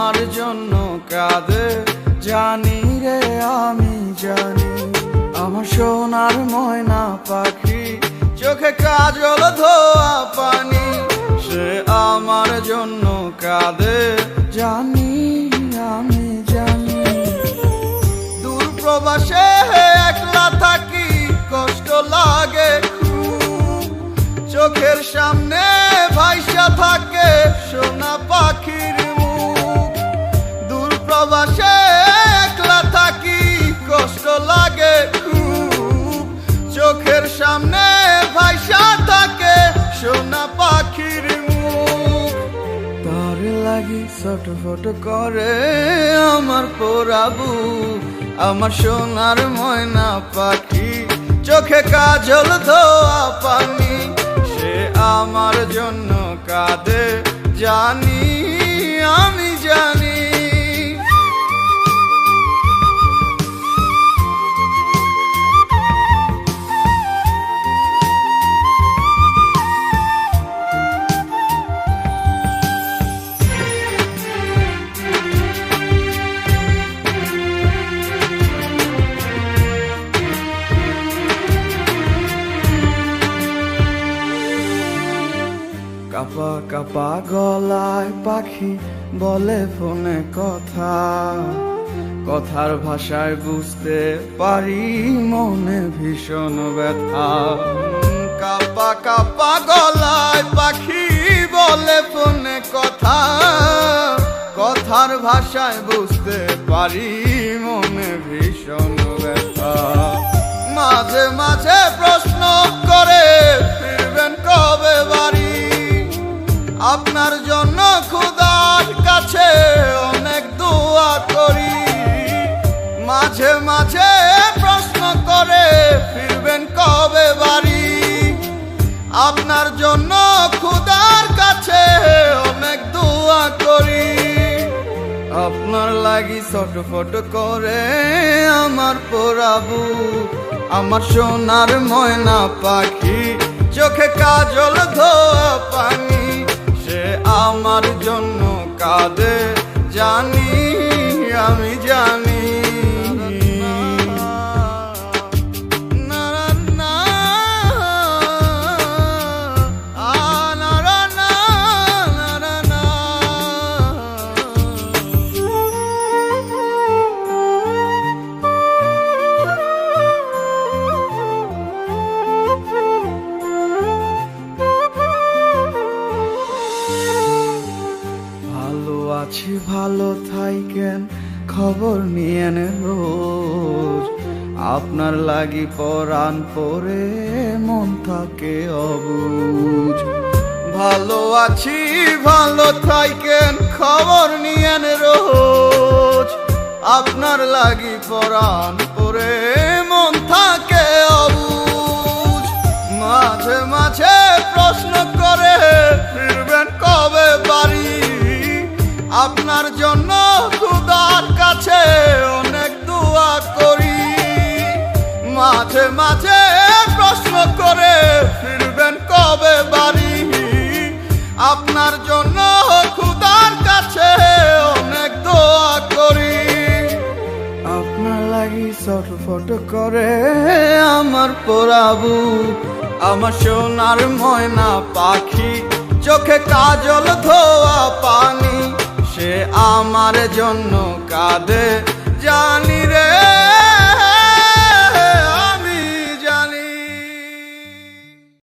আমার জন্য কাঁদে জানি রে আমি জানি। আমার সোনার ময়না পাখি চোখে কাজল ধোয়া পানি, সে আমার জন্য কাঁদে জানি আমি জানি। দূর প্রবাসে একলা থাকি কষ্ট লাগে খুব, চোখের সামনে ভাইসা থাকে সোনা পাখির মুখ। দূর প্রবাসে একলা থাকি কষ্ট লাগে খুব, চোখের সামনে ভাইসা থাকে সোনা পাখির মুখ। তার লাগি ছটফট করে আমার পোড়াবু, আমার সোনার ময়না পাখি চোখে কাজল ধোয়া পানি, সে আমার জন্য কাঁদে জানি আমি জানি। কাপা কাপা গলায় পাখি বলে ফোনে কথা, কথার ভাষায় বুঝতে পারি মনে ভীষণ ব্যথা। কাপা কাপা গলায় পাখি বলে ফোনে কথা, কথার ভাষায় বুঝতে পারি মনে ভীষণ ব্যথা। মাঝে মাঝে প্রশ্ন করে ফিরবেন কবে বাড়ি, আপনার জন্য খোদার কাছে অনেক দোয়া করি। মাঝে মাঝে প্রশ্ন করে ফিরবেন কবে বাড়ি, আপনার জন্য খোদার কাছে অনেক দোয়া করি। আপনার লাগি ছটফট করে আমার পোড়াবু, আমার সোনার ময়না পাখি চোখে কাজল ধোয়া পানি, সে আমার জন্য কাঁদে জানি আমি জানি। আছি ভালো থাইকেন খবর নিয়েন রোজ, আপনার লাগি পরাণ পরে মন থাকে অবুঝ। ভালো আছি ভালো থাইকেন খবর নিয়েন রোজ, আপনার লাগি পরাণ পরে মন থাকে অবুঝ। মাঝে মাঝে প্রশ্ন করে ফিরবেন কবে বাড়ি, আপনার জন্য খোদার কাছে অনেক দোয়া করি। মাঝে মাঝে প্রশ্ন করে ফিরবেন কবে বাড়ি, আপনার জন্য খোদার কাছে অনেক দোয়া করি। আপনার লাগি ছটফট করে আমার পোড়াবু, আমার সোনার ময়না পাখি চোখে কাজল ধোয়া পানি, সে আমার জন্য কাঁদে জানি